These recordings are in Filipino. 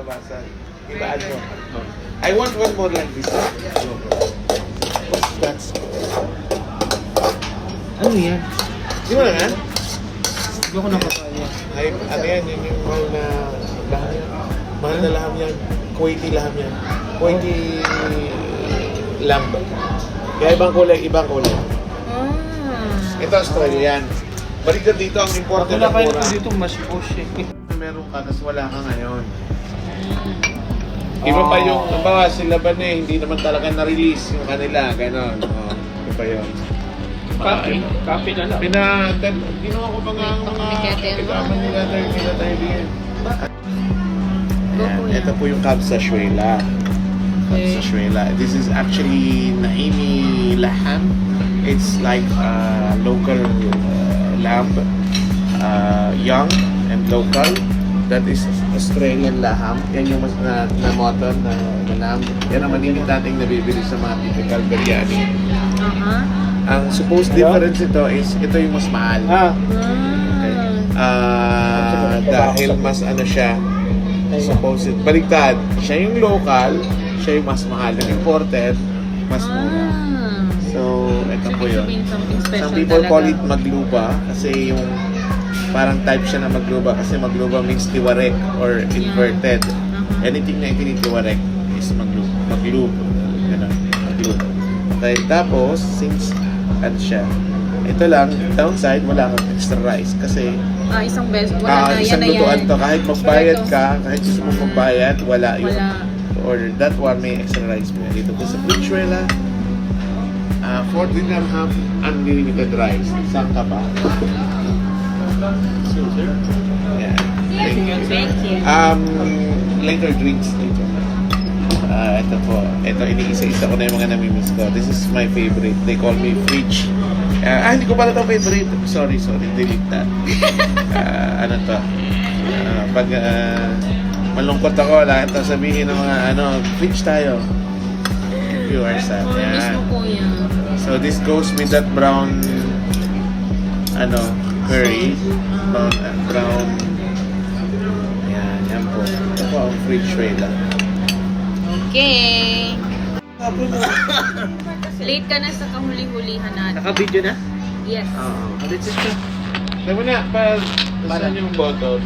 kalabasan. Ibaan mo. I want one more like this. What's that? Ano yan? Di mo na nga? Hindi ko nakakaya. Ay, ano yan? Yun yung mahal na laham yan. Mahal na laham yan. Kuwaiti laham yan. Kuwaiti lamb. Kaya ibang kulay, ibang kulay. Ito Australian. Balik na dito, ang important Wala na kayo mura. dito, mas push eh. Meron ka, tapos wala ka ngayon. Iba pa yung, nabawa sila ba hindi naman talaga na-release yung kanila, gano'n. Oh, iba pa yun. Copy na lang. Ginawa ko pa nga ang mga kailangan nila tayo din. Ayan, ito po yung Kabsashuela. Kabsashuela. This is actually Naimi Laham. It's like local lamb, young and local. That is Australian laham. Yan yung mas na mutton na lamb. Yan ang maninig nating nabibili sa mga typical biryani. Ang supposed difference ito is ito yung mas mahal. Okay. Dahil mas ano siya, supposed baligtad. Siya yung local, siya yung mas mahal. Yung imported, mas mura. So, ito po yun. Some people call it magluba kasi yung parang type siya na magluba kasi magluba means tiwarek or inverted. Anything na itinitiwarek is maglub. Ganun, maglub. Okay, tapos, since ano siya, ito lang, downside, wala kang extra rice kasi isang beses, wala na, isang yan na lutuan yan. to. Kahit magbayad ka, kahit gusto mo magbayad, wala yun. Order that one, may extra rice mo yan. Dito po sa Venezuela, 4 dirham, unlimited rice. Saan ka ba? Yeah. Thank you. Later drinks later. Ito po. Ito, iniisa-isa ko na yung mga namimiss ko. This is my favorite. They call me fridge. Hindi ko pala ito favorite. Sorry. Delete that. Ano to? Pag malungkot ako, lahat ito sabihin ng mga fridge tayo. You are sad. Mismo po yan. So this goes with that brown curry. Brown. Yan po. Ito po ang fridge trailer. Okay. Late ka na sa kahuli-hulihan natin. Naka-video na? Yes. Ulit siya. Sabi mo na, saan yung bottle?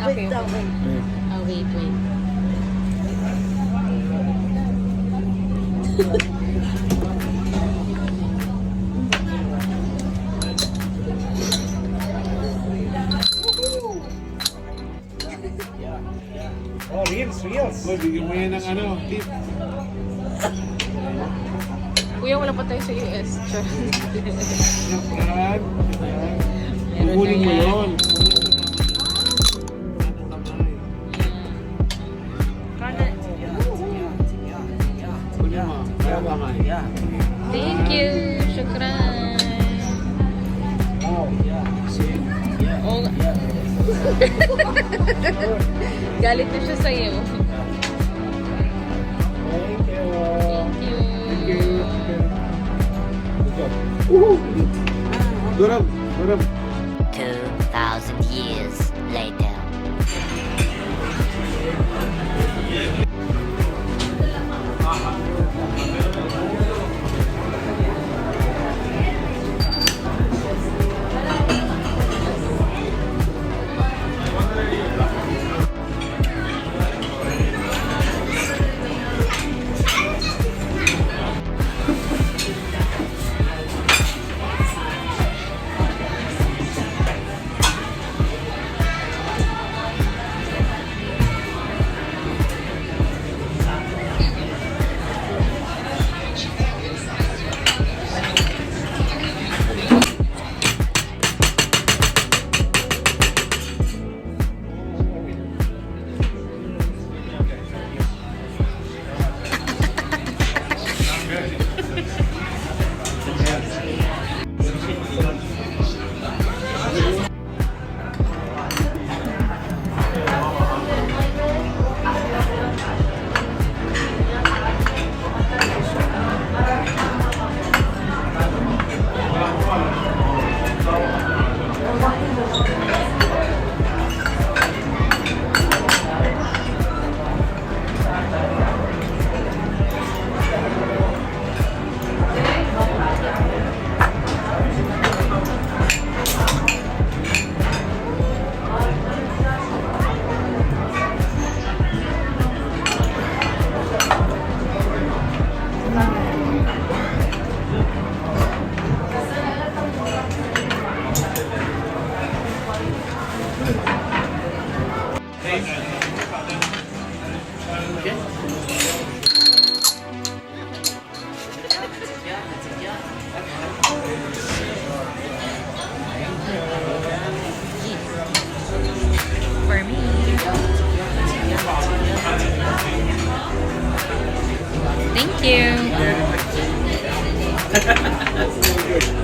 Okay. Wait. Oh, reels. Boy, bigyan mo yan ng tip. Kuya, wala pa tayo sa US. Yan. Meron Kukunin na mo yan. yun. Kunin mo. Kaya kamay. Thank you. Shukran. Oh. Galit na siya sa'yo. Thank you. Thank you. Durab. 2,000 years later. Thank you.